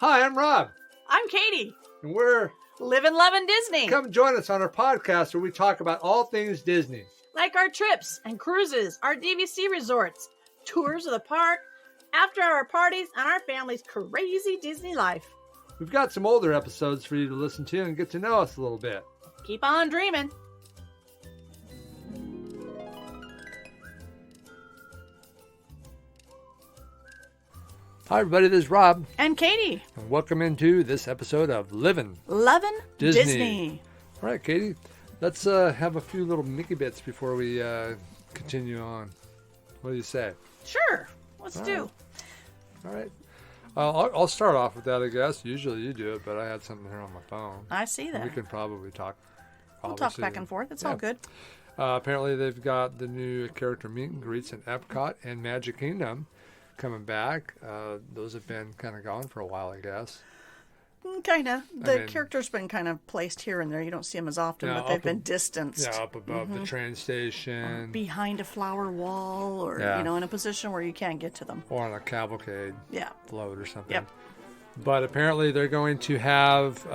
Hi, I'm Rob. I'm Katie. And we're Livin' Lovin' Disney. Come join us on our podcast where we talk about all things Disney. Like our trips and cruises, our DVC resorts, tours of the park, after-hour parties, and our family's crazy Disney life. We've got some older episodes for you to listen to and get to know us a little bit. Keep on dreaming. Hi, everybody. This is Rob. And Katie. And welcome into this episode of Livin' Lovin' Disney. All right, Katie. Let's have a few little Mickey bits before we continue on. What do you say? Sure. Let's do. All right. I'll start off with that, I guess. Usually you do it, but I had something here on my phone. I see that. We can probably talk. We'll talk back and forth. It's all good. Apparently, they've got the new character meet and greets in Epcot and Magic Kingdom coming back. Those have been kind of gone for a while, I guess. Kind of. The character's been kind of placed here and there. You don't see them as often, but they've been distanced. Yeah, up above the train station. Or behind a flower wall or, in a position where you can't get to them. Or on a cavalcade float or something. Yep. But apparently they're going to have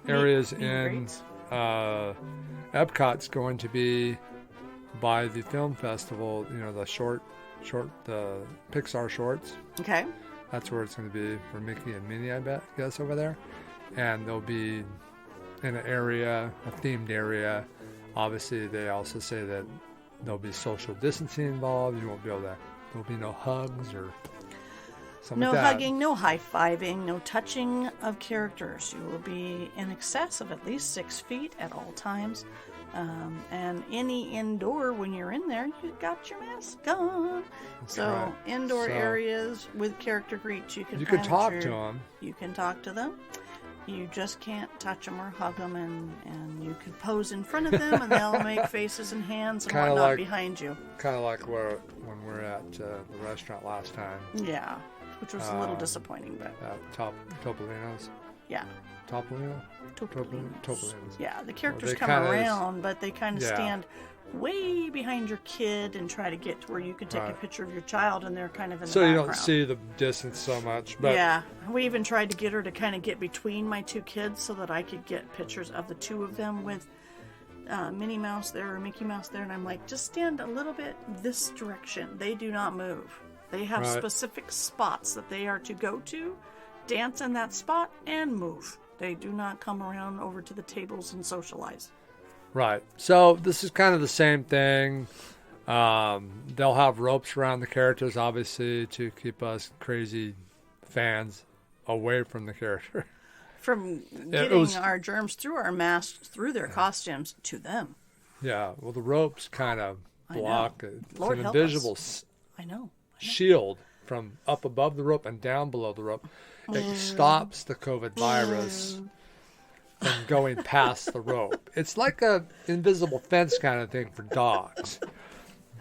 areas in Epcot's going to be by the film festival, the Pixar shorts. Okay. That's where it's going to be for Mickey and Minnie, I guess, over there. And they'll be in an area, a themed area. Obviously, they also say that there'll be social distancing involved. You won't be able to, there'll be no hugs or something like that. No hugging, no high-fiving, no touching of characters. You will be in excess of at least 6 feet at all times. And any indoor, when you're in there, you've got your mask on. So indoor areas with character greets, you can talk to them. You can talk to them. You just can't touch them or hug them, and you can pose in front of them, and they'll make faces and hands and whatnot behind you. Kind of like when we were at the restaurant last time. Yeah, which was a little disappointing, but Topolino's. Yeah. Topolino? Topolino's. Yeah, the characters come around, but they kind of stand way behind your kid and try to get to where you can take a picture of your child, and they're kind of in the background. So you don't see the distance so much. But yeah, we even tried to get her to kind of get between my two kids so that I could get pictures of the two of them with Minnie Mouse there or Mickey Mouse there, and I'm like, just stand a little bit this direction. They do not move. They have specific spots that they are to go to, dance in that spot, and move. They do not come around over to the tables and socialize. Right. So this is kind of the same thing. They'll have ropes around the characters, obviously, to keep us crazy fans away from the character. From getting our germs through our masks, through their costumes, to them. Yeah. Well, the ropes kind of block it. It's Lord an invisible shield from up above the rope and down below the rope. It stops the COVID virus from going past the rope. It's like a invisible fence kind of thing for dogs,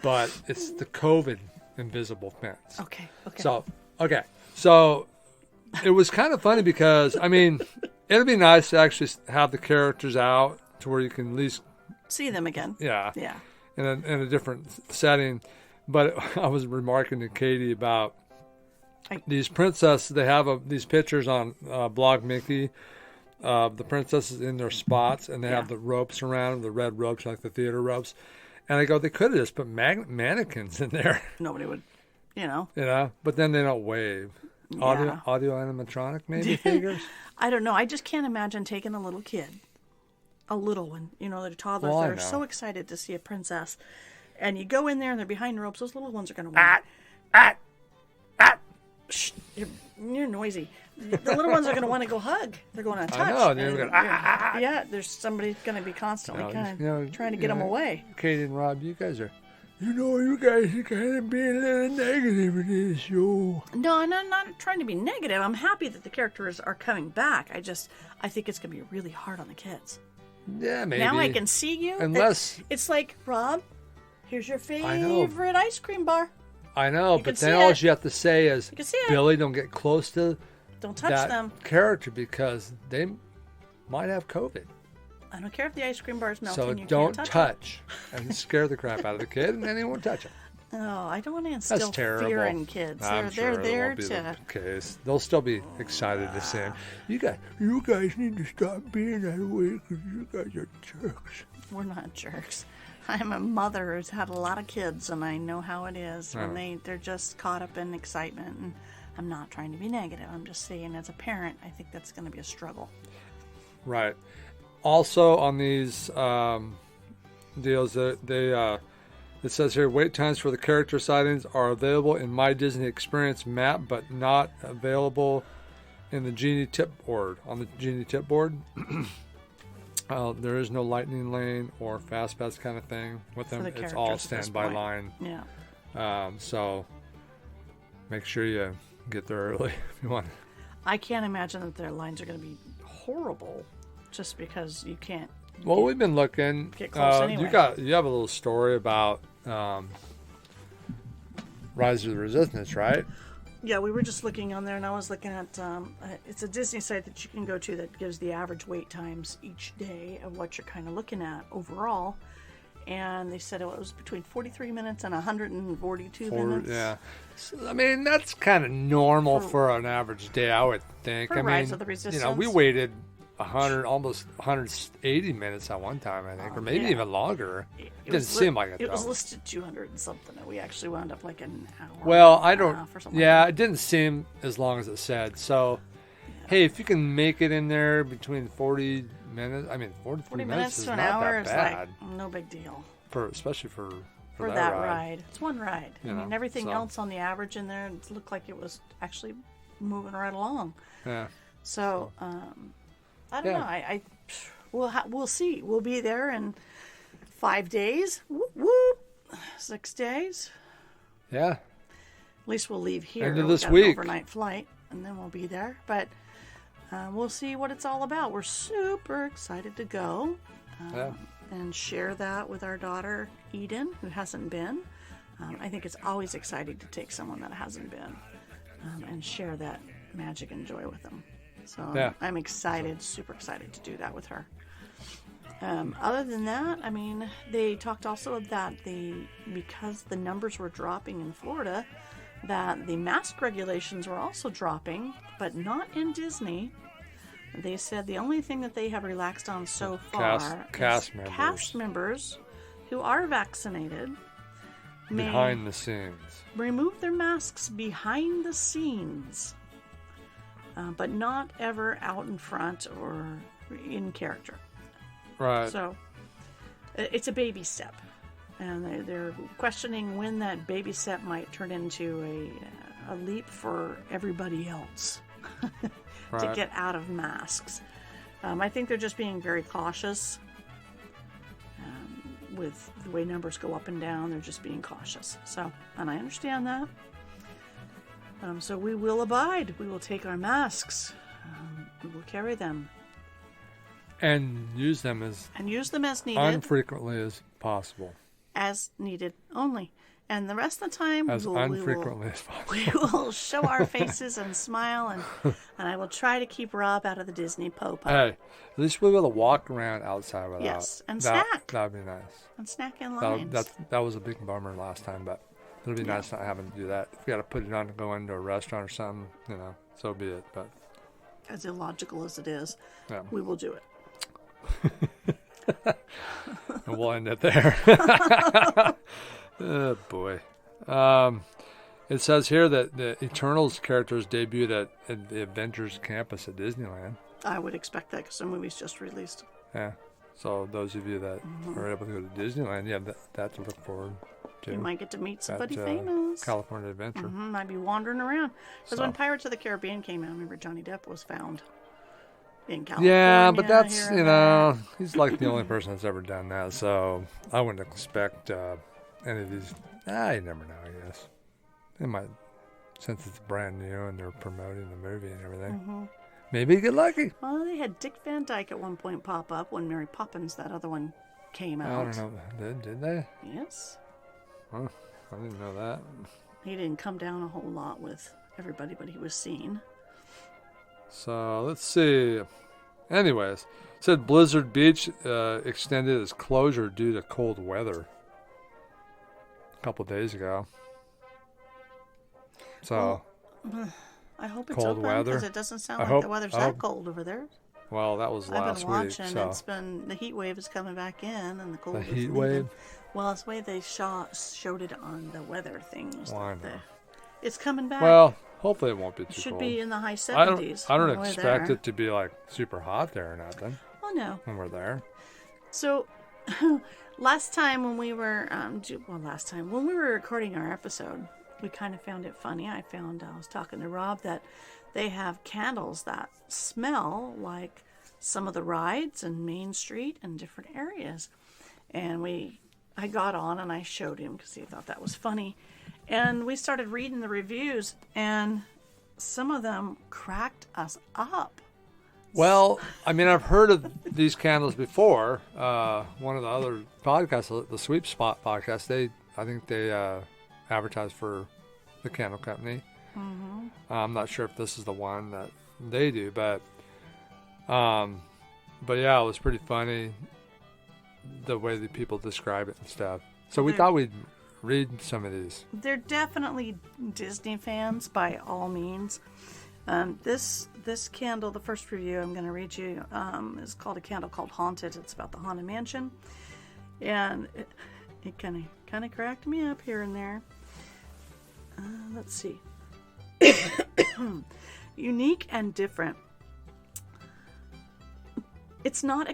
but it's the COVID invisible fence. Okay. So it was kind of funny because, it'd be nice to actually have the characters out to where you can at least see them again. Yeah. In a different setting. But I was remarking to Katie about these princesses. They have these pictures on Blog Mickey of the princesses in their spots, and they have the ropes around them, the red ropes, like the theater ropes. And I go, they could have just put mannequins in there. Nobody would, But then they don't wave. Audio animatronic maybe figures? I don't know. I just can't imagine taking a little kid, a little one, they're toddlers that are so excited to see a princess. And you go in there and they're behind the ropes. Those little ones are going to Shh, you're noisy. The little ones are going to want to go hug. They're going to touch. I know. They're going Yeah, there's somebody going to be constantly trying to get them away. Katie and Rob, you guys are, you guys are kind of being a little negative in this show. No, I'm not trying to be negative. I'm happy that the characters are coming back. I think it's going to be really hard on the kids. Yeah, maybe. Now I can see you. Unless... It's like, Rob, here's your favorite ice cream bar. I know, but then all you have to say is, Billy, don't get close to don't touch them. Character because they might have COVID. I don't care if the ice cream bar is melting. So you don't can't touch and scare the crap out of the kid, and then he won't touch it. Oh, I don't want to instill fear in kids. I'm They're sure there it won't be to. the case. They'll still be excited to see him. You guys need to stop being that way because you guys are jerks. We're not jerks. I'm a mother who's had a lot of kids, and I know how it is when they're just caught up in excitement. And I'm not trying to be negative. I'm just saying, as a parent, I think that's going to be a struggle. Right. Also, on these deals, it says here, wait times for the character sightings are available in My Disney Experience map, but not available in the Genie tip board. On the Genie tip board, there is no lightning lane or fast pass kind of thing with them. It's all standby line. Yeah. So make sure you get there early if you want. I can't imagine that their lines are going to be horrible just because you can't. Well, we've been looking. Get close anyway. You have a little story about Rise of the Resistance, right? Yeah, we were just looking on there, and I was looking at it's a Disney site that you can go to that gives the average wait times each day of what you're kind of looking at overall. And they said it was between 43 minutes and 142 minutes. Yeah. So, I mean, that's kind of normal for an average day, I would think. For Rise of the Resistance. We waited almost 180 minutes at one time, I think, or maybe even longer. It didn't seem like it, It was listed 200 and something, and we actually wound up like an hour. Well, I don't. Yeah, it didn't seem as long as it said. So, hey, if you can make it in there between 40 minutes, 40 minutes is to an not hour that bad. Is like no big deal. Especially for that ride. It's one ride. Everything so. else on the average in there looked like it was actually moving right along. Yeah. So, I don't know. We'll see. We'll be there in 5 days. Whoop, whoop. 6 days. Yeah. At least we'll leave here. End of this week. An overnight flight, and then we'll be there. But we'll see what it's all about. We're super excited to go. And share that with our daughter, Eden, who hasn't been. I think it's always exciting to take someone that hasn't been and share that magic and joy with them. So I'm excited, super excited to do that with her. Other than that, they talked also that because the numbers were dropping in Florida, that the mask regulations were also dropping, but not in Disney. They said the only thing that they have relaxed on so far cast members who are vaccinated behind the scenes remove their masks behind the scenes, but not ever out in front or in character. Right. So it's a baby step, and they're questioning when that baby step might turn into a leap for everybody else. To get out of masks. I think they're just being very cautious with the way numbers go up and down. They're just being cautious. So, and I understand that. So we will abide. We will take our masks. We will carry them. And use them as needed. Infrequently as possible. As needed only. And the rest of the time, as infrequently as possible. We will show our faces and smile, and I will try to keep Rob out of the Disney po-po. Hey, at least we'll be able to walk around outside without. Yes, and snack. That would be nice. And snack in lines. That was a big bummer last time, but it'll be nice not having to do that. If we got to put it on to go into a restaurant or something, so be it. But as illogical as it is, we will do it. And we'll end it there. Oh, boy. It says here that the Eternals characters debuted at the Avengers campus at Disneyland. I would expect that because the movie's just released. Yeah. So those of you that are able to go to Disneyland, you have that to look forward to. You might get to meet somebody famous. California Adventure. Might be wandering around. Because when Pirates of the Caribbean came out, I remember Johnny Depp was found in California. Yeah, but that's, he's like the only person that's ever done that. So I wouldn't expect any of these. You never know, I guess. They might, since it's brand new and they're promoting the movie and everything. Maybe get lucky. Well, they had Dick Van Dyke at one point pop up when Mary Poppins, that other one, came out. I don't know. Did they? Yes. Huh, I didn't know that. He didn't come down a whole lot with everybody, but he was seen. So, let's see. Anyways, it said Blizzard Beach extended its closure due to cold weather. couple days ago. So, I hope it's cold open weather. because it doesn't sound like the weather's that cold over there. Well, that was I've last been week. watching. So. It's been the heat wave is coming back in, and the cold. The is heat leaving. wave. Well, it's the way they showed it on the weather things. Well, I know. It's coming back. Well, hopefully it won't be too should cold. be in the high 70s. I don't expect it to be like super hot there or nothing. Oh no. When we're there. So, last time when we were when we were recording our episode, we kind of found it funny. I was talking to Rob that they have candles that smell like some of the rides in Main Street and different areas. And I got on and I showed him because he thought that was funny. And we started reading the reviews, and some of them cracked us up. Well, I mean, I've heard of these candles before. One of the other podcasts, the Sweep Spot podcast, I think they advertise for the candle company. Mm-hmm. I'm not sure if this is the one that they do, but yeah, it was pretty funny the way that people describe it and stuff. So we thought we'd read some of these. They're definitely Disney fans by all means. This candle, the first review I'm going to read you, is called a candle called Haunted. It's about the Haunted Mansion, and it kind of cracked me up here and there. Let's see. Unique and different. It's not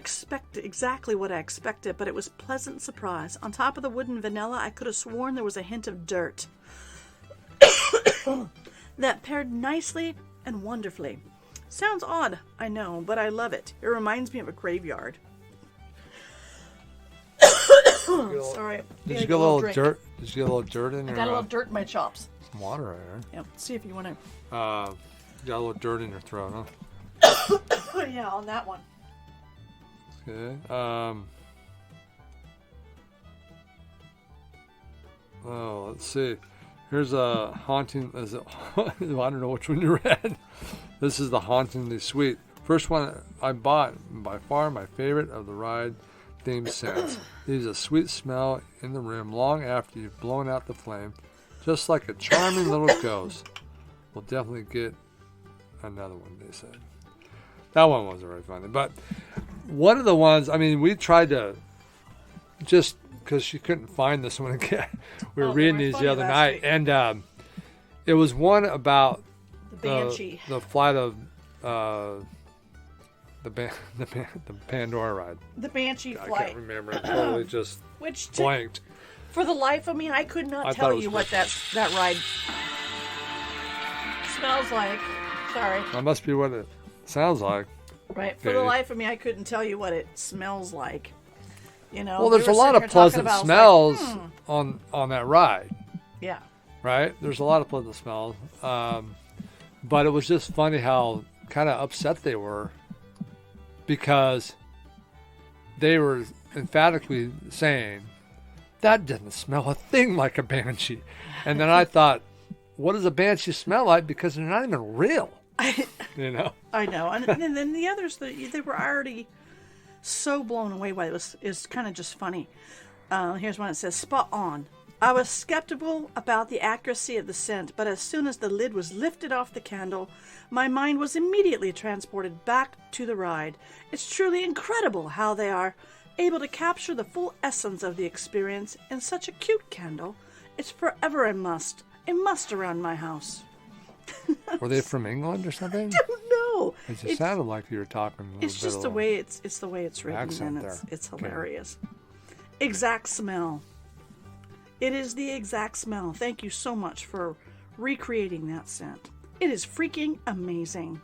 exactly what I expected, but it was a pleasant surprise. On top of the wooden vanilla, I could have sworn there was a hint of dirt. That paired nicely and wonderfully. Sounds odd, I know, but I love it. It reminds me of a graveyard. Sorry. Did you get a little dirt? Did you get a little dirt in your? I got a little dirt in my chops. Some water right there. Yeah. See if you want to. You got a little dirt in your throat, huh? Yeah, on that one. Okay. Let's see. Here's a haunting. Is it? I don't know which one you read. This is the Hauntingly Sweet. First one I bought, by far my favorite of the ride themed scents. Leaves a sweet smell in the room long after you've blown out the flame, just like a charming little ghost. We'll definitely get another one, they said. That one wasn't very funny, but one of the ones, I mean, we tried to, just because she couldn't find this one again. We were reading these the other night, week. And it was one about the Banshee, the flight of the Pandora ride. The Banshee flight. I can't remember. It totally just blanked. For the life of me, I could not tell you what that ride smells like. Sorry. That must be what it sounds like. Right. For the life of me, I couldn't tell you what it smells like. You know. Well, there's a lot of pleasant smells on that ride. Yeah. Right? There's a lot of pleasant smells. But it was just funny how kind of upset they were because they were emphatically saying, that doesn't smell a thing like a banshee. And then I thought, what does a banshee smell like? Because they're not even real. You know? I know. And then the others, they were already so blown away by it. It's kind of just funny. Here's one that says, spot on. I was skeptical about the accuracy of the scent, but as soon as the lid was lifted off the candle, my mind was immediately transported back to the ride. It's truly incredible how they are able to capture the full essence of the experience in such a cute candle. It's forever a must around my house. Were they from England or something? I don't know. It just sounded like you were talking. It's just the way it's the way it's written, and it's hilarious. Okay. Exact smell. It is the exact smell. Thank you so much for recreating that scent. It is freaking amazing.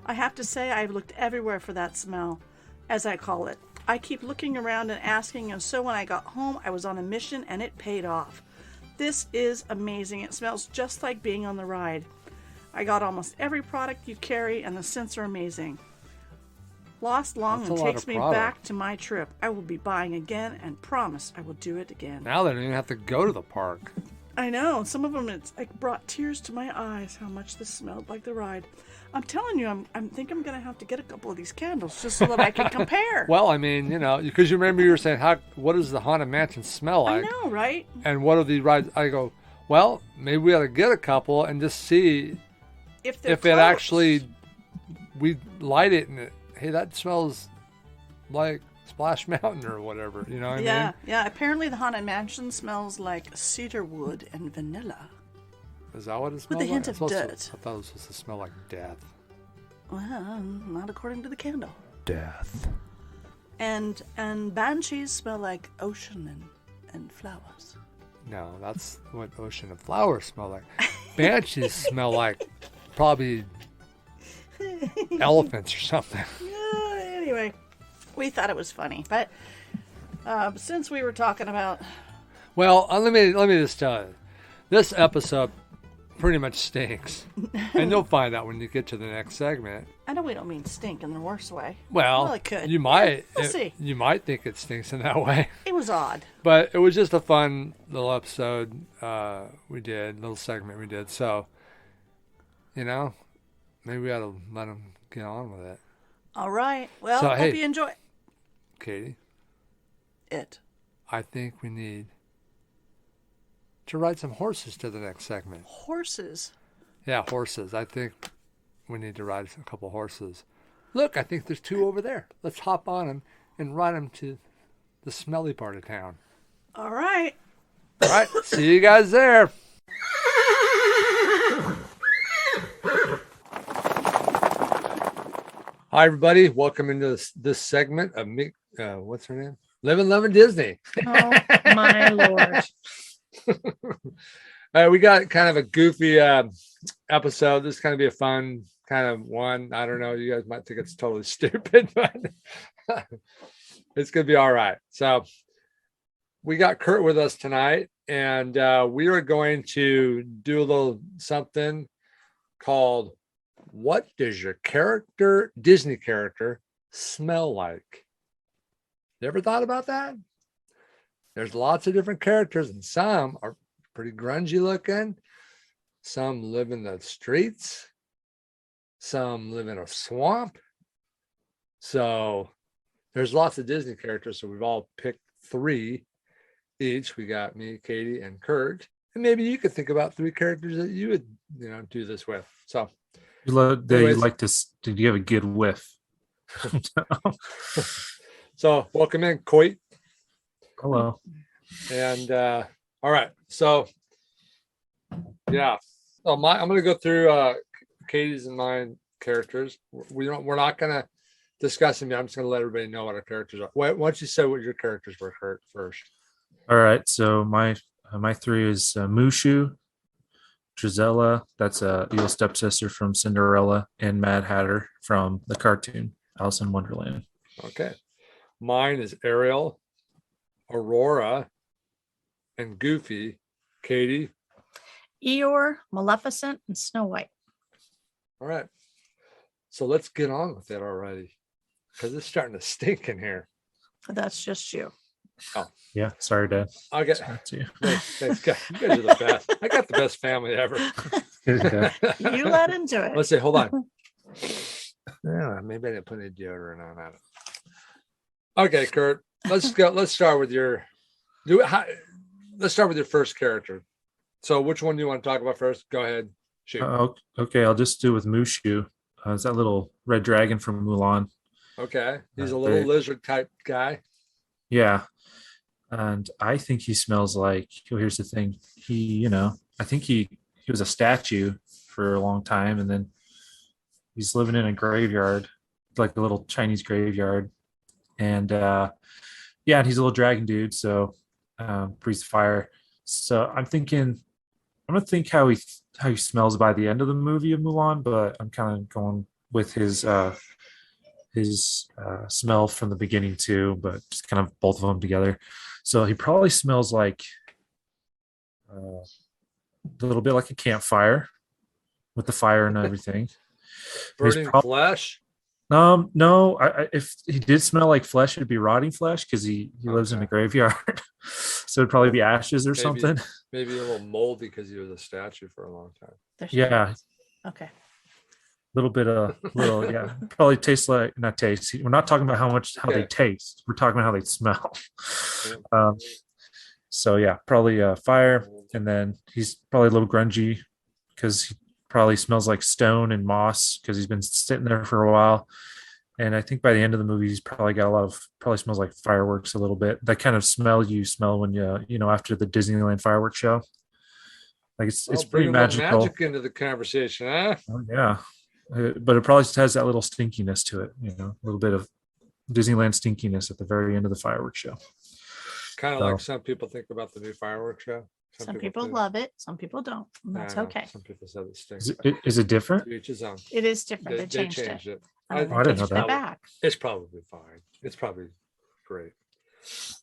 I have to say, I've looked everywhere for that smell, as I call it. I keep looking around and asking, and so when I got home, I was on a mission, and it paid off. This is amazing. It smells just like being on the ride. I got almost every product you carry, and the scents are amazing. Lasts long and takes me back to my trip. I will be buying again and promise I will do it again. Now they don't even have to go to the park. I know. Some of them, it's like brought tears to my eyes how much this smelled like the ride. I'm telling you, I think I'm going to have to get a couple of these candles just so that I can compare. Well, I mean, because you remember you were saying, what does the Haunted Mansion smell like? I know, right? And what are these rides? I go, well, maybe we ought to get a couple and just see if it actually, we light it and hey, that smells like Splash Mountain or whatever, you know what I mean? Yeah. Apparently the Haunted Mansion smells like cedar wood and vanilla. Is that what it smells like? With a hint of dirt. I thought it was supposed to smell like death. Well, not according to the candle. Death. And banshees smell like ocean and flowers. No, that's what ocean and flowers smell like. Banshees smell like probably elephants or something. Anyway, we thought it was funny, but since we were talking about, well, let me just tell you, this episode pretty much stinks, and you'll find out when you get to the next segment. I know we don't mean stink in the worst way. Well, it could. You might. We'll see. You might think it stinks in that way. It was odd, but it was just a fun little episode little segment we did. So, maybe we ought to let them get on with it. All right. Well, so, hope you enjoy. Katie. It. I think we need to ride some horses to the next segment. Horses? Yeah, horses. I think we need to ride a couple horses. Look, I think there's two over there. Let's hop on them and ride them to the smelly part of town. All right. All right. See you guys there. Hi, everybody. Welcome into this segment of what's her name? Living, Loving Disney. Oh, my Lord. We got kind of a goofy episode. This is going to be a fun kind of one. I don't know. You guys might think it's totally stupid, but it's going to be all right. So we got Kurt with us tonight, and we are going to do a little something called What Does Your Disney character smell like? You ever thought about that? There's lots of different characters, and some are pretty grungy looking. Some live in the streets. Some live in a swamp. So there's lots of Disney characters. So we've all picked 3 each. We got me, Katie, and Kurt. And maybe you could think about 3 characters that you would, do this with. So you like this? Did you have a good whiff? So welcome in, Coit. Hello. And all right. So yeah. So I'm going to go through Katie's and mine characters. We're not going to discuss them yet. I'm just going to let everybody know what our characters are. Why don't you say what your characters were, Kurt, first? All right. So my 3 is Mushu, Drizella, that's a evil stepsister from Cinderella, and Mad Hatter from the cartoon Alice in Wonderland. Okay. Mine is Ariel, Aurora, and Goofy. Katie? Eeyore, Maleficent, and Snow White. All right. So let's get on with it already, because it's starting to stink in here. That's just you. Oh. Yeah. Sorry, Dad. I'll get you. Thanks, guys. You guys are the best. I got the best family ever. You let into it. Let's see. Hold on. Yeah, maybe I didn't put any deodorant on that. Okay, Kurt. Let's go. Let's start with your first character. So, which one do you want to talk about first? Go ahead. Shoot. Okay, I'll just do with Mushu. It's that little red dragon from Mulan. Okay, he's a little lizard type guy. Yeah, and I think he smells like. Here's the thing. I think he was a statue for a long time, and then he's living in a graveyard, like a little Chinese graveyard. And and he's a little dragon dude, so breathes fire. So I'm gonna think how he smells by the end of the movie of Mulan, but I'm kind of going with his smell from the beginning too, but just kind of both of them together. So he probably smells like a little bit like a campfire with the fire and everything. Burning flesh. No. If he did smell like flesh, it'd be rotting flesh because he lives in a graveyard, so it'd probably be ashes or something. Maybe a little moldy because he was a statue for a long time. Yeah, Okay. little yeah. Probably tastes like not taste. We're not talking about how they taste. We're talking about how they smell. So yeah, probably fire, and then he's probably a little grungy because he probably smells like stone and moss because he's been sitting there for a while. And I think by the end of the movie, he's probably got probably smells like fireworks a little bit. That kind of smell you smell when after the Disneyland fireworks show. Like it's pretty magical. Magic into the conversation, huh? Oh, yeah. But it probably has that little stinkiness to it, a little bit of Disneyland stinkiness at the very end of the fireworks show. Kind of like some people think about the new fireworks show. Some people love it. Some people don't. And that's okay. Some people said it stinks. Is it different? To each his own. It is different. They changed it. I didn't know that. Back. It's probably fine. It's probably great.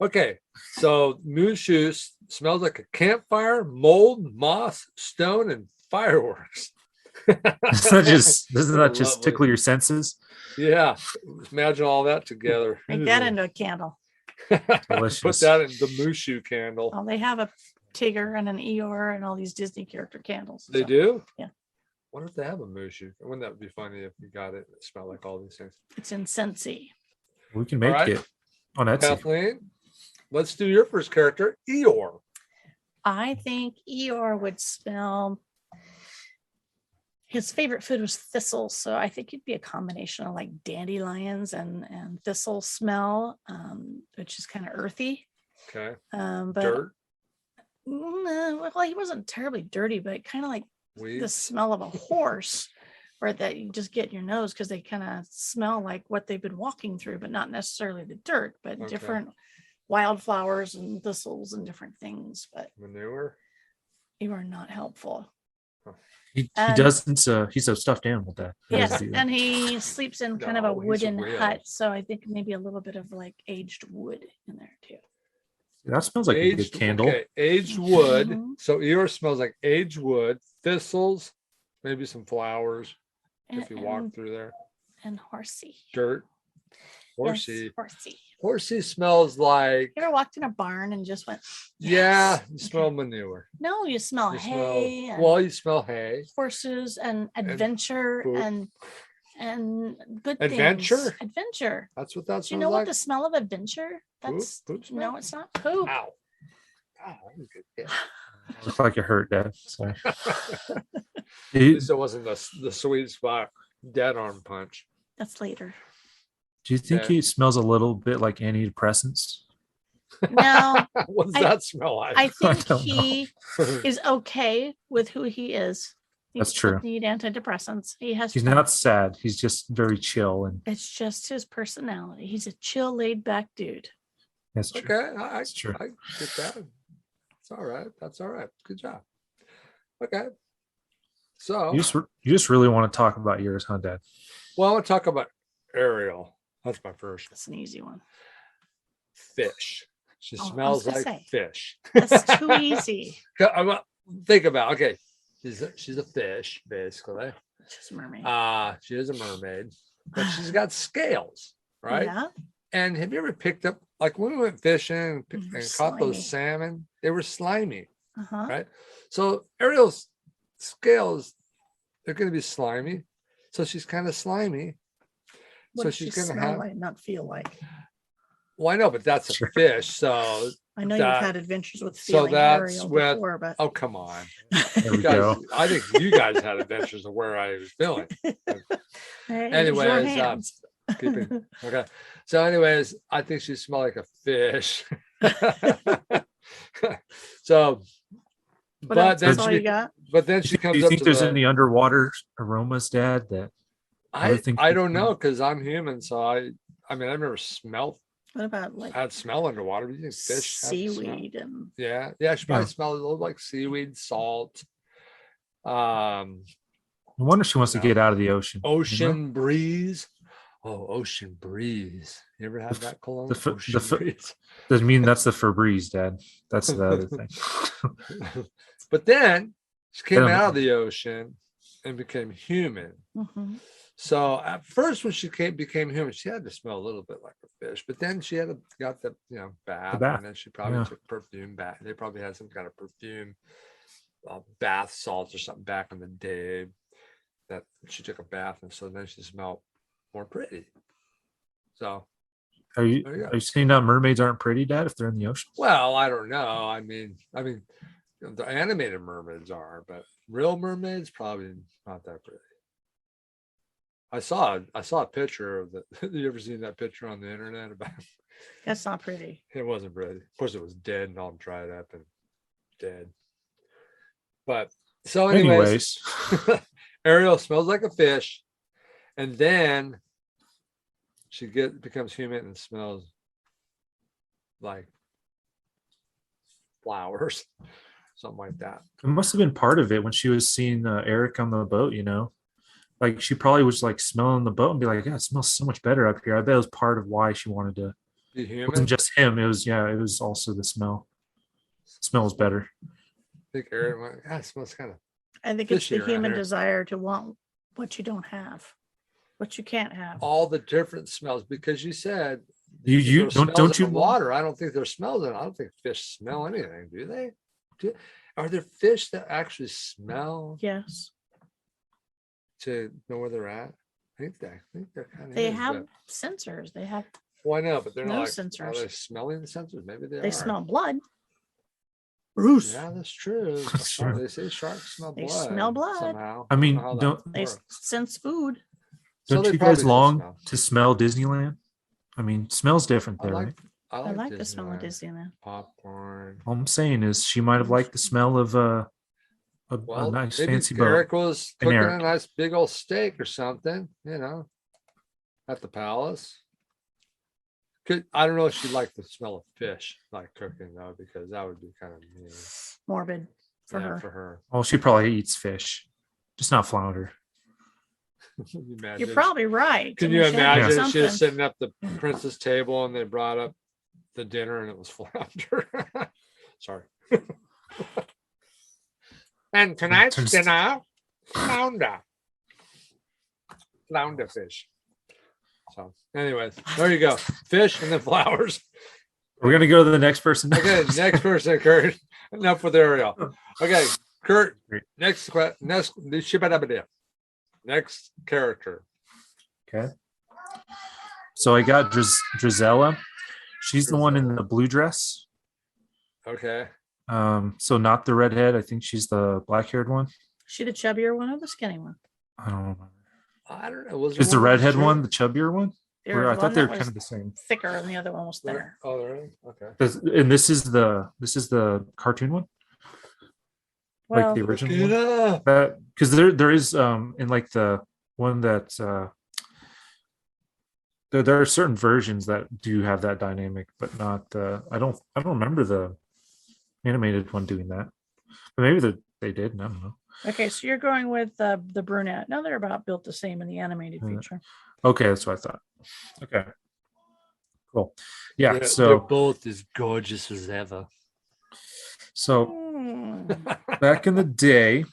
Okay, so Mushu smells like a campfire, mold, moss, stone, and fireworks. Doesn't that just tickle your senses? Yeah, imagine all that together. Make that into a candle. Delicious. Put that in the Mushu candle. Oh, they have a Tigger and an Eeyore and all these Disney character candles. They do? Yeah. What if they have a Mushu? Wouldn't that be funny if you got it and it smelled like all these things? It's in Scentsy. We can make it on Etsy. Kathleen, let's do your first character, Eeyore. I think Eeyore would smell. His favorite food was thistle, so I think it'd be a combination of like dandelions and thistle smell, which is kind of earthy. Okay. But dirt. Well, he wasn't terribly dirty, but kind of like Weeds. The smell of a horse, or that you just get in your nose because they kind of smell like what they've been walking through, but not necessarily the dirt, but different wildflowers and thistles and different things. But manure. You are not helpful. He doesn't. He's a stuffed animal. Yes, and he sleeps in kind of a wooden hut, so I think maybe a little bit of like aged wood in there too. That smells like a good candle. Okay, aged wood. Mm-hmm. So Eeyore smells like aged wood, thistles, maybe some flowers if you walk through there. And horsey. Dirt. Horsey. Yes, horsey. Horsey smells like. You ever walked in a barn and just went? Yes. Yeah, you smell manure. No, you smell hay. You smell hay. Horses and adventure and good adventure? Things. Adventure. That's what that smells like. Do you know what the smell of adventure? That's poop no, it's not poop. Ow. That was good. Looks like it hurt, Dad. Sorry. At least it wasn't the sweet spot dead arm punch. That's later. Do you think he smells a little bit like antidepressants? No. What does that smell like? I think he is okay with who he is. That's true. Need antidepressants. He's not sad. He's just very chill, and it's just his personality. He's a chill, laid back dude. That's true. Okay, that's true. I get that. It's all right. That's all right. Good job. Okay. So you just really want to talk about yours, huh, Dad? Well, I want to talk about Ariel. That's my first. That's an easy one. Fish. She smells like fish. That's too easy. Think about okay. She's a fish, basically. She's a mermaid. She is a mermaid, but she's got scales, right? Yeah. And have you ever picked up, like when we went fishing and caught those salmon, they were slimy, right? So Ariel's scales, they're going to be slimy. So she's kind of slimy. What so she's going to have like, not feel like. Well, I know, but that's a fish. So I know you've had adventures with feeling Ariel before, but oh, come on. There we go. I think you guys had adventures of where I was feeling. Anyways, okay. So, anyways, I think she smelled like a fish. So, but then she comes. Do you think there's any underwater aromas, Dad? That I don't know because I'm human, so I mean I've never smelled. What about like had smell underwater? Do you think fish seaweed and she probably smells a little like seaweed, salt. I wonder if she wants to get out of the ocean. Ocean breeze. Oh, ocean breeze. You ever had that, Cologne? Breeze. Doesn't mean that's the Febreze, Dad. That's the other thing. But then she came out of the ocean and became human. Mm-hmm. So at first, when she became human, she had to smell a little bit like a fish. But then she got the bath, bath. and then she probably took perfume bath. They probably had some kind of perfume bath salts or something back in the day that she took a bath, and so then she smelled more pretty. So Are you saying that mermaids aren't pretty, Dad, if they're in the ocean? well, I don't know. I mean, the animated mermaids are, but real mermaids probably not that pretty. I saw a picture of the. You ever seen that picture on the internet about? That's not pretty. It wasn't pretty. Of course, it was dead and all dried up and dead. But so, anyways. Ariel smells like a fish, and then she becomes human and smells like flowers, something like that. It must have been part of it when she was seeing Eric on the boat, like she probably was like smelling the boat and be like, yeah, it smells so much better up here. I bet it was part of why she wanted to be human. It wasn't just him. It was also the smell. It smells better. I think Ariel went, it smells kind of. I think it's the human desire to want what you don't have, what you can't have. All the different smells, because you said you don't you water. I don't think there's smells in it. I don't think fish smell anything, do they? Are there fish that actually smell? Yes. To know where they're at? I think they're kind of. They have sensors. They have. Well, I know, but they're no not like sensors. Are they smelling the sensors? Maybe they are. They smell blood. Bruce. Yeah, that's true. That's true. They say sharks smell blood. They smell blood. Somehow. I mean, they sense food? Don't you guys long to smell Disneyland? I mean, smells different there, right? I like the smell of Disneyland. Popcorn. All I'm saying is she might have liked the smell of a nice fancy boat. Eric was cooking a nice big old steak or something, at the palace. I don't know if she liked the smell of fish, like cooking though, because that would be kind of mean. Morbid for her. For her. Oh, she probably eats fish, just not flounder. You're probably right. Can you imagine she was sitting at the princess table and they brought up the dinner and it was flounder? Sorry. And tonight's dinner, flounder fish. So, anyways, there you go. Fish and then flowers. We're gonna go to the next person. Okay, next person, Kurt. Enough with Ariel. Okay, Kurt. Next character. Okay. So I got Drizella. She's the one in the blue dress. Okay. So not the redhead. I think she's the black-haired one. She the chubbier one or the skinny one? I don't know. I don't know. Is the redhead one the chubbier one? I thought they were kind of the same. Thicker, and the other one was thinner. Oh, really? Okay. And this is the cartoon one. Well, like the original one. Because there is in like the one that there are certain versions that do have that dynamic, but not I don't remember the animated one doing that. But maybe they did. I don't know. Okay, so you're going with the brunette. No, they're about built the same in the animated feature. Okay, that's what I thought. Okay, cool. Yeah, so they're both as gorgeous as ever. So back in the day,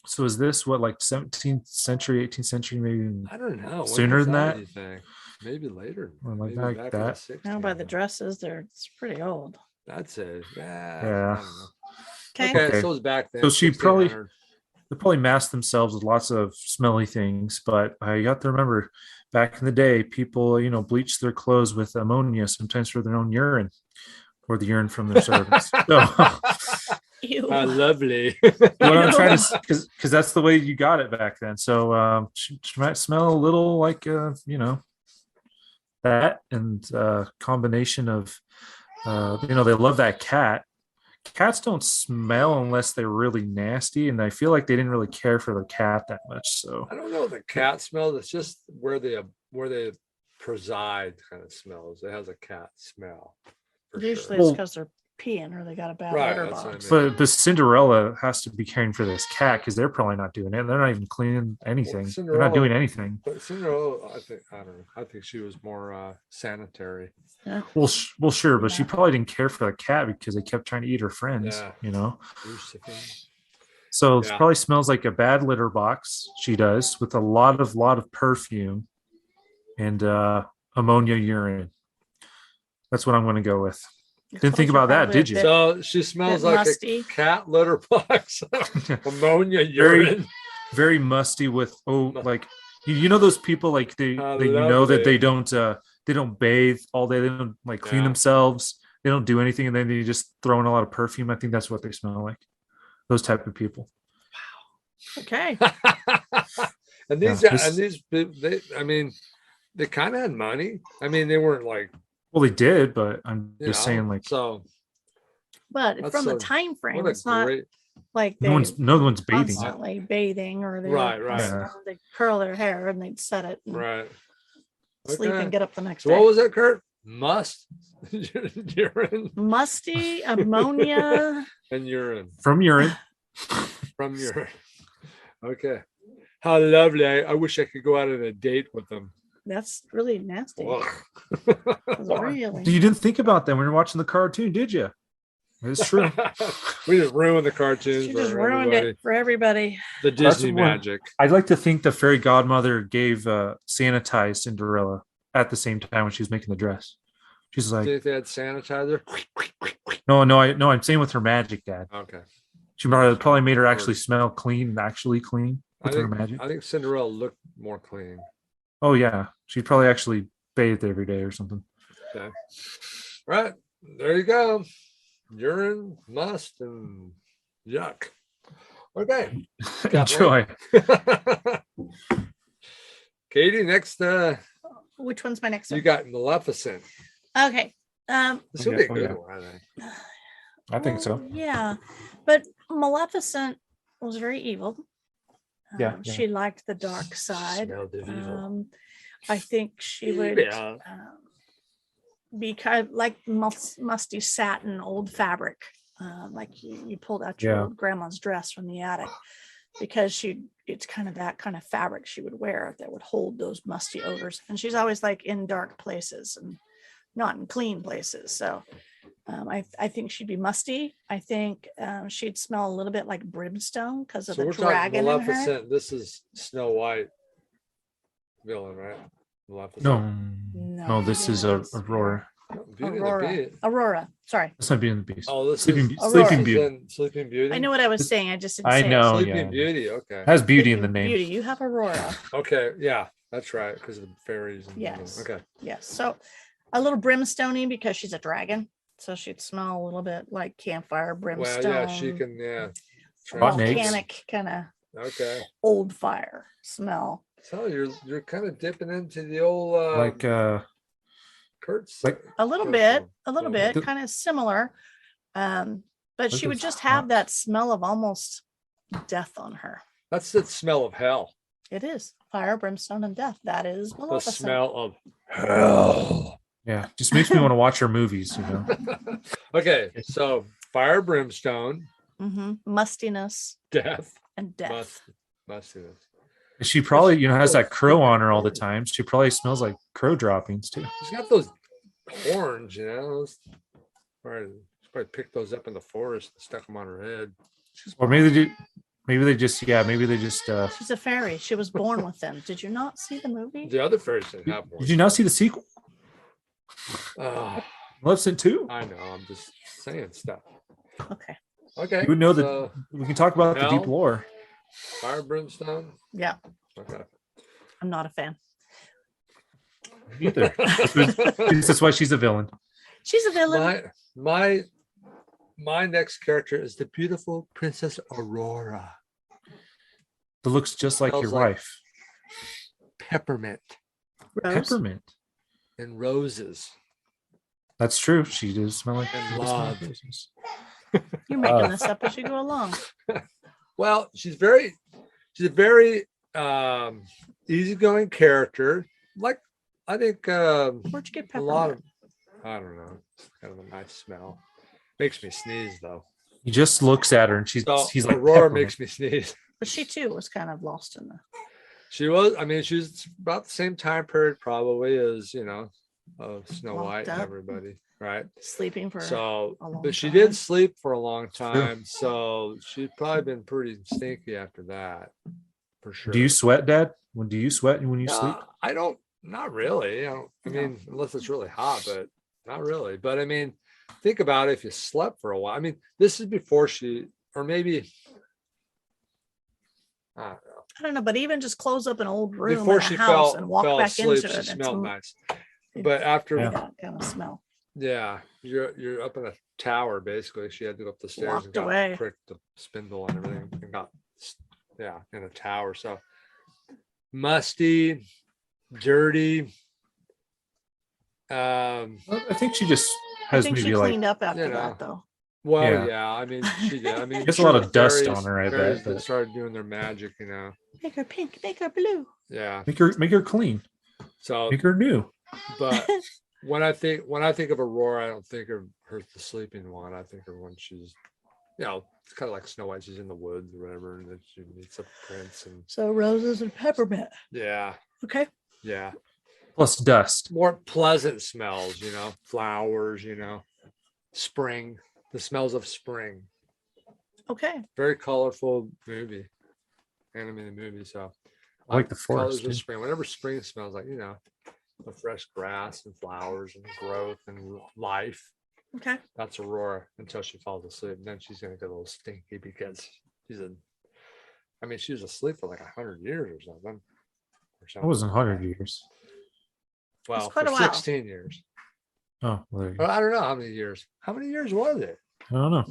so is this what, like 17th century, 18th century, maybe? I don't know. Sooner than that? Maybe later. Or like maybe back that. Now by the dresses, it's pretty old. That's it. Yeah. Okay. So it's back then. So they probably masked themselves with lots of smelly things, but you have to remember, back in the day, people bleached their clothes with ammonia, sometimes for their own urine or the urine from their servants. Lovely. What I'm trying to, because that's the way you got it back then. So she might smell a little like that, and combination of they love that cat. Cats don't smell unless they're really nasty, and I feel like they didn't really care for the cat that much. So I don't know the cat smell. It's just where they preside kind of smells. It has a cat smell. Usually it's because they're peeing or they got a bad litter box. But Cinderella has to be caring for this cat because they're probably not doing it. They're not even cleaning anything. They're not doing anything. But Cinderella, I don't know. I think she was more sanitary. Yeah. Well, sure, but she probably didn't care for the cat because they kept trying to eat her friends. So it Yeah. probably smells like a bad litter box. She does, with a lot of perfume and ammonia urine. That's what I'm going to go with. Your Didn't think clothes are about that, probably a did you? bit- So she smells bit like musty. a cat litter box, ammonia Very- urine. Very musty with like you know those people like they you know that Lovely. they don't bathe all day, they don't like clean Yeah. themselves, they don't do anything, and then they just throw in a lot of perfume. I think that's what they smell like. Those type of people. Okay. and these Yeah, and these they I mean they kind of had money. I mean they weren't like Well, they did, but I'm you just know, saying like so But That's from the so- time frame, what a it's not great like no they one's bathing. constantly bathing or they Right, right. they curl their hair and they'd set it and right. sleep Okay. and get up the next So day. what was that, Kurt? Must urine Musty ammonia. and urine From urine. from urine. Okay. How lovely. I wish I could go out on a date with them. That's really nasty. Ugh. That's really You didn't think about that when you're watching the cartoon, did you? It's true. We just ruined the cartoons She for just ruined everybody. it for everybody. The Disney what- magic. I'd like to think the fairy godmother gave sanitized Cinderella at the same time when she was making the dress. She's Do you like, think they had sanitizer? no, I'm saying with her magic, Dad. Okay. She probably made her actually smell clean, actually clean with her magic. I think Cinderella looked more clean. Oh yeah, she probably actually bathed every day or something. Okay. Right. There you go. Urine, must, and yuck. Okay. Enjoy. Katie, next Which one's my next you one? got Maleficent. Okay. This would be a Oh, good yeah. one, I think. I think so. Yeah. But Maleficent was very evil. Yeah, She liked the dark side. Smelled of evil. I think she would Yeah. be kind of like musty satin, old fabric, like you pulled out your Yeah. old grandma's dress from the attic, because it's kind of that kind of fabric she would wear that would hold those musty odors. And she's always like in dark places and not in clean places. So I think she'd be musty. I think she'd smell a little bit like brimstone because of So the we're talking dragon in her. Maleficent. This is Snow White villain, right? Maleficent. No, this is Aurora. Beauty and the Aurora. Beast. Sorry. That's not Beauty and the Beast. Oh, this Sleeping, is Aurora. Sleeping this is Beauty. in Sleeping Beauty. I know what I was saying. I just didn't I say know. it. Sleeping yeah. Beauty. Okay. Has beauty in the Sleeping name. Beauty. You have Aurora. Okay. Yeah, that's right. Because of the fairies. And Yes. Okay. Yes. So a little brimstoney because she's a dragon. So she'd smell a little bit like campfire, Well, brimstone. yeah, she can. Yeah. Rotten eggs. volcanic kind of Okay. old fire smell. So you're kind of dipping into the old Like Kurt's. like- A little Good bit, one. a little Yeah. bit, kind of similar. But she would those just hot- have that smell of almost death on her. That's the smell of hell. It is fire, brimstone, and death. That is The Maleficent. smell of hell. yeah, just makes me want to watch her movies. You know. Okay, so fire, brimstone, Mustiness death, and death. mustiness. She probably has that crow on her all the time. She probably smells like crow droppings too. She's got those horns, Those, she probably picked those up in the forest and stuck them on her head. Or maybe they do. Maybe they just. She's a fairy. She was born with them. Did you not see the movie? The other fairies didn't have one. Did you not see the sequel? Maleficent 2? I know. I'm just saying stuff. Okay. Okay. You would know that so we can talk about the deep Hell. lore. fire, brimstone. Yeah, Okay. I'm not a fan. Either. That's why she's a villain. She's a villain. My next character is the beautiful Princess Aurora. That looks just like Smells your like- wife. Peppermint Rose. Peppermint. and roses. That's true. She does smell like And she does smell like love. roses. You're making this up as you go along. Well, she's a very easygoing character. Like I think Where'd you get a peppermint? lot of I don't know. It's kind of a nice smell. Makes me sneeze though. He just looks at her and he's So like Aurora peppermint. makes me sneeze. But she too was kind of lost in the. She was. I mean, she's about the same time period probably as Snow Locked White and up. everybody, right? Sleeping for So, a long but she time. did sleep for a long time, so she's probably been pretty stinky after that, for sure. Do you sweat, Dad? Do you sweat when you sleep? I don't. Not really. I mean, unless it's really hot, but not really. But I mean, think about it, if you slept for a while. I mean, this is before she, or maybe, I I don't know, but even just close up an old room before in a she house fell and walk fell back asleep, into she it. smelled nice. But after, That kind of smell. yeah, you're up in a tower basically. She had to go up the stairs and got pricked the spindle and everything, and got in a tower. So musty, dirty. I think she just has maybe she like cleaned up after that though. Well, yeah. I mean, she did. I mean, there's a lot of dust on her. I bet that started doing their magic, Make her pink, make her blue. Yeah, make her clean. So make her new. But when I think of Aurora, I don't think of her the sleeping one. I think of when she's, it's kind of like Snow White. She's in the woods or whatever, and then she meets a prince. And so roses and peppermint. Yeah. Okay. Yeah. Plus dust. More pleasant smells, flowers, spring. The smells of spring. Okay. Very colorful movie, animated movie. So I like the forest. Colors of spring. Whenever spring smells like, the fresh grass and flowers and growth and life. Okay. That's Aurora until she falls asleep. And then she's gonna get a little stinky because she was asleep for like 100 years or something. It wasn't 100 years. Well, for 16 years. Oh, well, I don't know how many years. How many years was it? I don't know.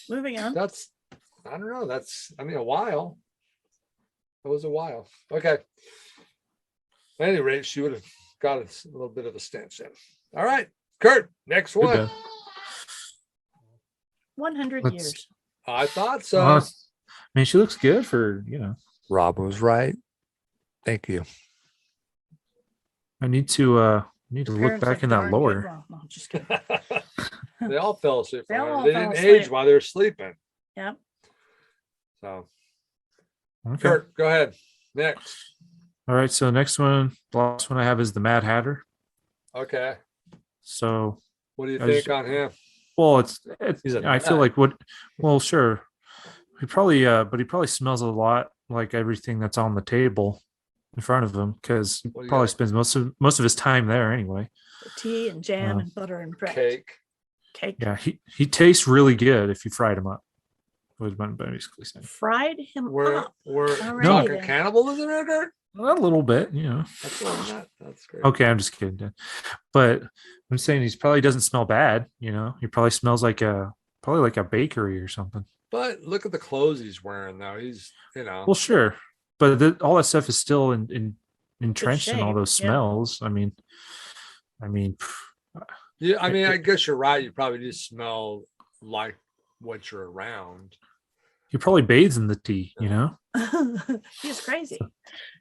Moving on. I don't know. A while. It was a while. Okay. At any rate, she would have got a little bit of a stench in. All right, Kurt, next one. 100 years. I thought so. She looks good for, Rob was right. Thank you. I need to look back in that lore. No, just kidding. They all fell asleep. They didn't asleep. age while they were sleeping. Yep. So, okay. Kurt, go ahead. Next. All right. So the next one, the last one I have is the Mad Hatter. Okay. So, what do you think on him? Well, I feel like sure. He probably smells a lot like everything that's on the table in front of him, because he probably spends most of his time there anyway. Tea and jam and butter and bread. Cake. Yeah, he tastes really good if you fried him up. Was basically saying. Fried him up. We're talking cannibalism here? A little bit, That's great. Okay, I'm just kidding, Dan. But I'm saying he probably doesn't smell bad. He probably smells like a bakery or something. But look at the clothes he's wearing, though. He's, Well, sure, but all that stuff is still entrenched in all those smells. Yeah. I guess you're right. You probably do smell like what you're around. He probably bathes in the tea, He's crazy.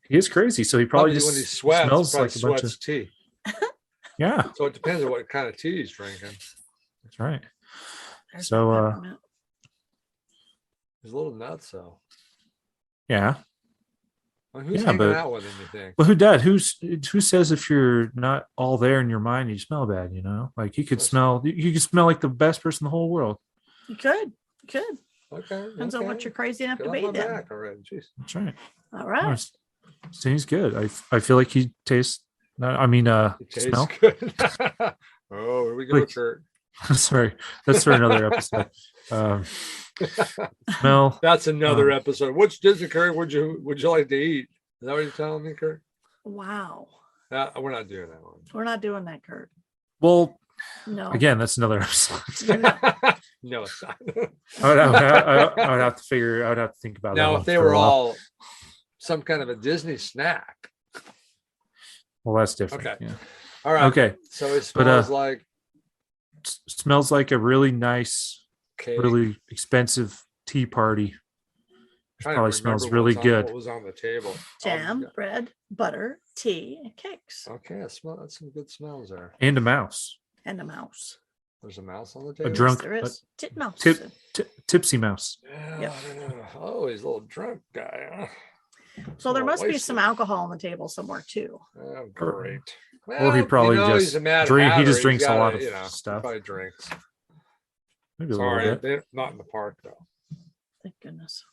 He is crazy. So he probably just when he sweats, smells like a bunch of tea. Yeah. So it depends on what kind of tea he's drinking. That's right. There's he's a little nuts, though. Yeah. Well, who's hanging out with him, you think? Well, who says if you're not all there in your mind, you smell bad, Like you could smell like the best person in the whole world. You could. Okay. Depends on what you're crazy enough to be then. Jeez. That's right. All right. So he's good. I feel like he tastes. He tastes smell good. Oh, here we go, Kurt. Sorry, that's for another episode. Smell. That's another episode. Which Disney curry would you like to eat? Is that what you're telling me, Kurt? Wow. We're not doing that one. We're not doing that, Kurt. Well, no. Again, that's another episode. No, it's not. I would have to think about that. Now, if they were all some kind of a Disney snack. Well, that's different. Okay. Yeah. All right. Okay. So it smells like a really nice, cake. Really expensive tea party. It probably smells really good. What was on the table? Jam, bread, butter, tea, and cakes. Okay, that's some good smells there. And a mouse. There's a mouse on the table. A drunk. There is. Titmouse. Tipsy mouse. Yeah. Oh, he's a little drunk guy. Huh? So there must be some alcohol on the table somewhere too. Oh, great. Or he probably he's just a Mad drink. He Hatter. just He's drinks a gotta, lot of He stuff. probably drinks. Maybe a Sorry, little bit. they're not in the park though. Thank goodness.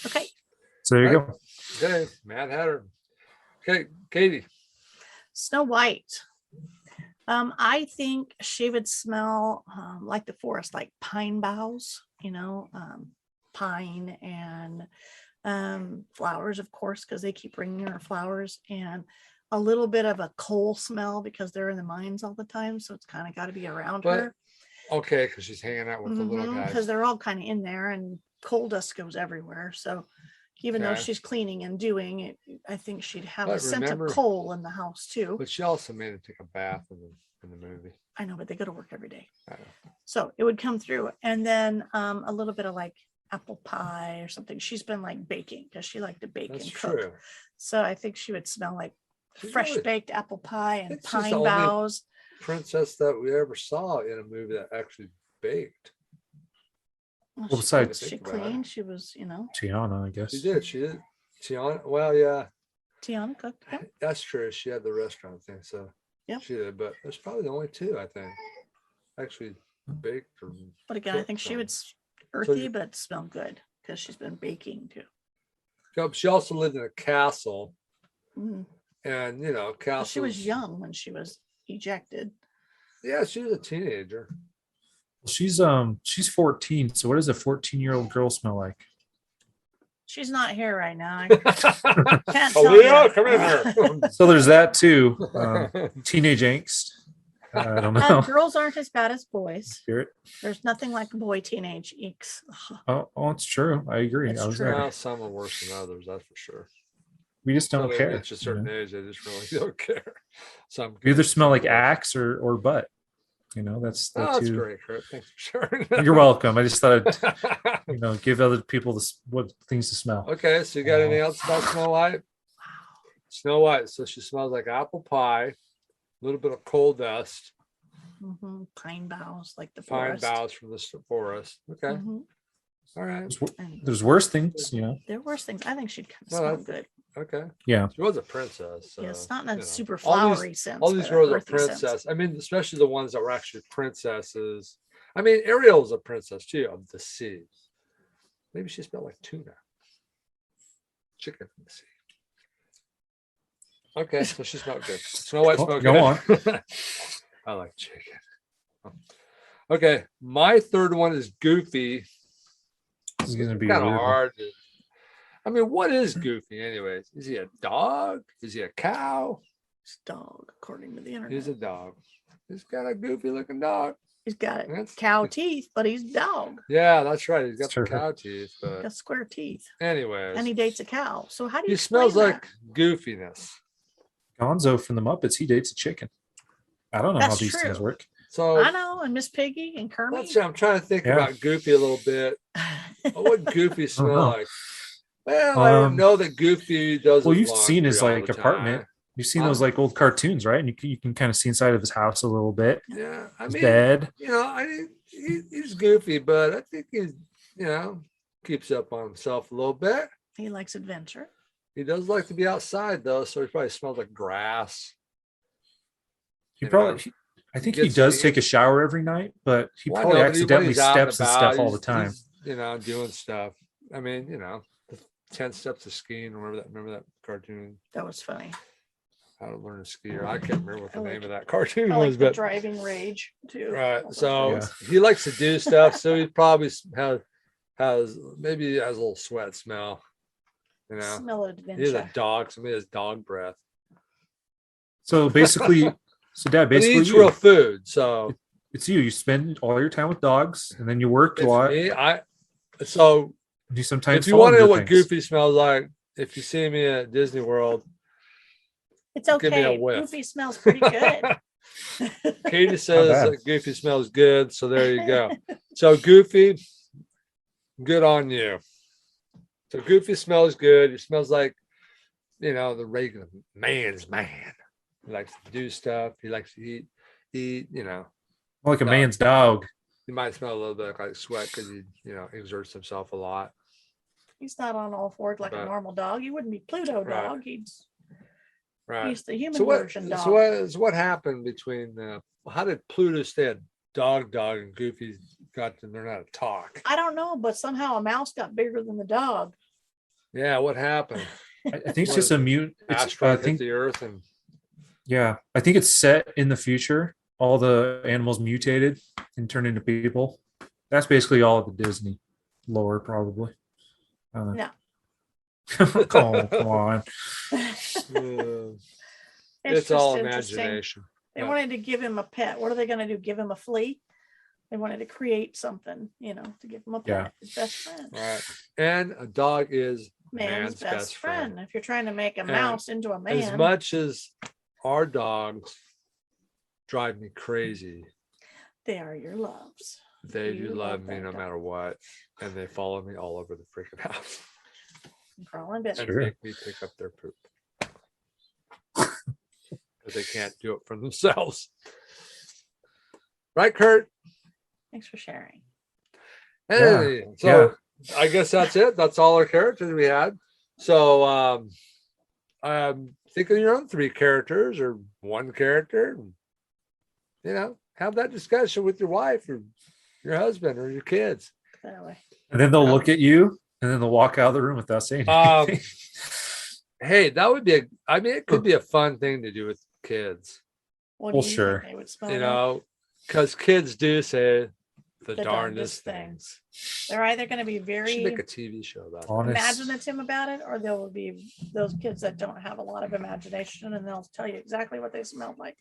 Okay. So there you go. Okay, Mad Hatter. Okay, Katie. Snow White. I think she would smell like the forest, like pine boughs, pine and flowers, of course, because they keep bringing her flowers, and a little bit of a coal smell because they're in the mines all the time. So it's kind of got to be around her. Okay, because she's hanging out with the little guys. Because they're all kind of in there, and coal dust goes everywhere. So even though she's cleaning and doing it, I think she'd have a scent of coal in the house too. But she also made him take a bath in the movie. I know, but they go to work every day. So it would come through. And then a little bit of like apple pie or something. She's been like baking because she liked to bake and cook. True. So I think she would smell like fresh baked apple pie and pine boughs. Princess that we ever saw in a movie that actually baked. Well, besides she cleaned, she was, Tiana, I guess. She did. Tiana, well, yeah. Tiana cooked. Yeah. That's true. She had the restaurant thing, so yeah, she did. But there's probably the only two, I think, actually baked. But again, I think she would earthy, but smell good because she's been baking too. She also lived in a castle, and castle. She was young when she was ejected. Yeah, she was a teenager. She's 14. So what does a 14-year-old girl smell like? She's not here right now. Aaliyah, come in here. So there's that too. Teenage angst. I don't know. Girls aren't as bad as boys. Spirit. There's nothing like boy teenage eeks. Oh, it's true. I agree. I was true. there. Well, some are worse than others, that's for sure. We just don't care. It's a certain age, they just really don't care. Some you either smell like axe or butt. That's that's great, Kurt. Thanks for sharing. You're welcome. I just thought I'd give other people what things to smell. Okay, so you got anything else about Snow White? Snow White. So she smells like apple pie, a little bit of coal dust, pine boughs, like the forest. Pine boughs from the forest. Okay. All right. There's worse things, There are worse things. I think she'd kind of smell good. Okay. Yeah. She was a princess. So, it's not in a super flowery sense. All these girls are princess. I mean, especially the ones that were actually princesses. I mean, Ariel was a princess too of the sea. Maybe she smelled like tuna. Chicken from the sea. Okay, so she smelled good. Snow White smelled good. Go on. I like chicken. Okay, my third one is Goofy. This is gonna be kind of hard. I mean, what is Goofy, anyways? Is he a dog? Is he a cow? He's a dog, according to the internet. He's a dog. He's got a goofy-looking dog. He's got cow teeth, but he's a dog. Yeah, that's right. He's got the cow teeth. But... He's got square teeth. Anyways. And he dates a cow. So how do you He smells like goofiness. Gonzo from the Muppets, he dates a chicken. I don't know how these things work. So I know, and Miss Piggy and Kermit. I'm trying to think about Goofy a little bit. What would Goofy smell like? Well, I don't know that Goofy does. Well, you've seen his apartment. You've seen those old cartoons, right? And you can kind of see inside of his house a little bit. Yeah, his bed. He's goofy, but I think he's keeps up on himself a little bit. He likes adventure. He does like to be outside though, so he probably smells like grass. I think he does take a shower every night, but he probably accidentally steps and stuff all the time. He's, doing stuff. I mean, the 10 steps of skiing. Remember that cartoon? That was funny. How to learn to ski. I can't remember what the name of that cartoon was, but driving rage too. Right. So he likes to do stuff. So he probably has a little sweat smell. Smell of adventure. He's a dog. Somebody has dog breath. So basically, Dad, he eats real food. So it's you. You spend all your time with dogs, and then you work a lot. Me. You sometimes. If you want to know what Goofy smells like, if you see me at Disney World, it's okay. Give me a whiff. Goofy smells pretty good. Katie says that Goofy smells good, so there you go. So Goofy, good on you. So Goofy smells good. He smells like, the regular man's man. He likes to do stuff. He likes to eat, like a man's dog. He might smell a little bit like sweat because he, exerts himself a lot. He's not on all fours like a normal dog. He wouldn't be Pluto dog. He'd Right. He's the human So what? version dog. So what happened between? How did Pluto stay a dog, and Goofy got to learn how to talk? I don't know, but somehow a mouse got bigger than the dog. Yeah, what happened? I think it's just a mute. I Asteroid hit think the Earth, and yeah, I think it's set in the future. All the animals mutated and turned into people. That's basically all of the Disney lore, probably. No. Come on. it's all just interesting. imagination. They wanted to give him a pet. What are they going to do? Give him a flea? They wanted to create something, to give him a pet. Yeah. His best friend. Right. And a dog is Man's best friend. If you're trying to make a mouse into a man. As much as our dogs drive me crazy, they are your loves. They do love me no matter what. And they follow me all over the freaking house. Crawling bit. And make me pick up their poop. Because they can't do it for themselves. Right, Kurt? Thanks for sharing. Hey, so I guess that's it. That's all our characters we had. So think of your own 3 characters or 1 character. Have that discussion with your wife or your husband or your kids. Anyway. And then they'll look at you and then they'll walk out of the room without saying anything. Hey, that would be it could be a fun thing to do with kids. Well, sure. They would smell because kids do say the darndest things. They're either going to be very should make a TV show about it. Imaginative about it, or there will be those kids that don't have a lot of imagination and they'll tell you exactly what they smell like.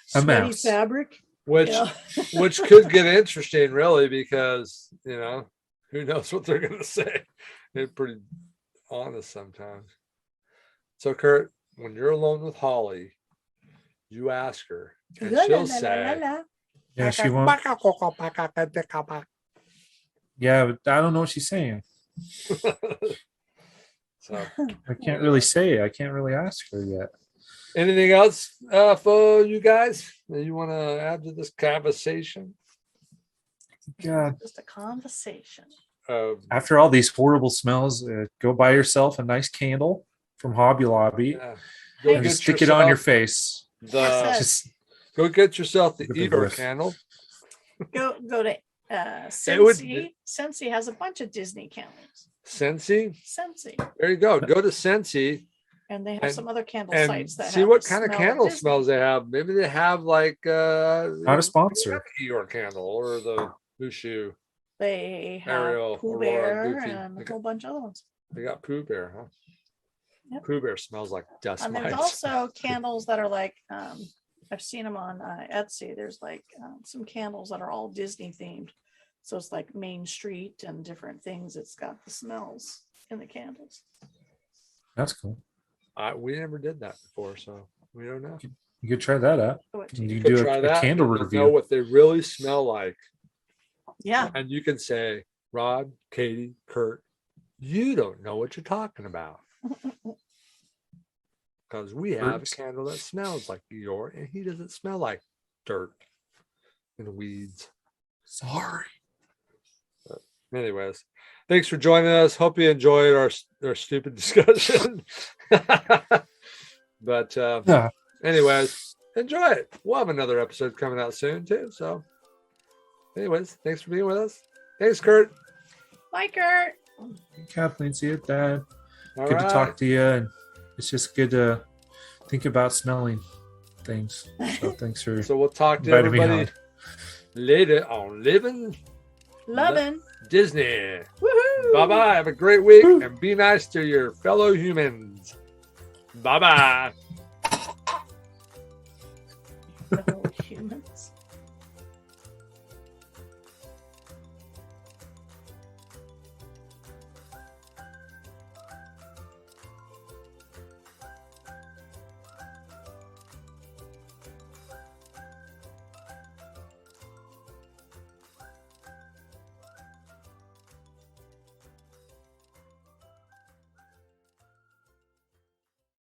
Sweaty fabric. Which could get interesting, really, because who knows what they're going to say. They're pretty honest sometimes. So, Kurt, when you're alone with Holly, you ask her, and she'll say, "Yeah, she won't." Yeah, but I don't know what she's saying. So I can't really say. I can't really ask her yet. Anything else for you guys that you want to add to this conversation? God, just a conversation. After all these horrible smells, go buy yourself a nice candle from Hobby Lobby and just stick it on your face. Go get yourself the Eeyore candle. Go to Scentsy. Scentsy has a bunch of Disney candles. Scentsy? Scentsy. There you go. Go to Scentsy. And they have some other candle sites that see what kind of candle smells they have. Maybe they have like not a sponsor. Eeyore candle or the Fishy. They have Ariel, Pooh Aurora, Bear, Goofy. and a whole bunch of other ones. They got Pooh Bear, huh? Yep. Pooh Bear smells like dust and mites. there's also candles that are like I've seen them on Etsy. There's like some candles that are all Disney themed. So it's like Main Street and different things. It's got the smells in the candles. That's cool. We never did that before, so we don't know. You could try that out. You could do a candle review. Know what they really smell like. Yeah. And you can say, Rod, Katie, Kurt, you don't know what you're talking about. Because we have a candle that smells like Eeyore, and he doesn't smell like dirt and weeds. Sorry. But anyways, thanks for joining us. Hope you enjoyed our stupid discussion. But anyways, enjoy it. We'll have another episode coming out soon too. So anyways, thanks for being with us. Thanks, Kurt. Bye, Kurt. Kathleen, see you, Dad. Good to talk to you, and it's just good to think about smelling things. So thanks for so we'll talk to everybody later on Living Disney. Woohoo! Bye-bye. Have a great week and be nice to your fellow humans. Bye-bye.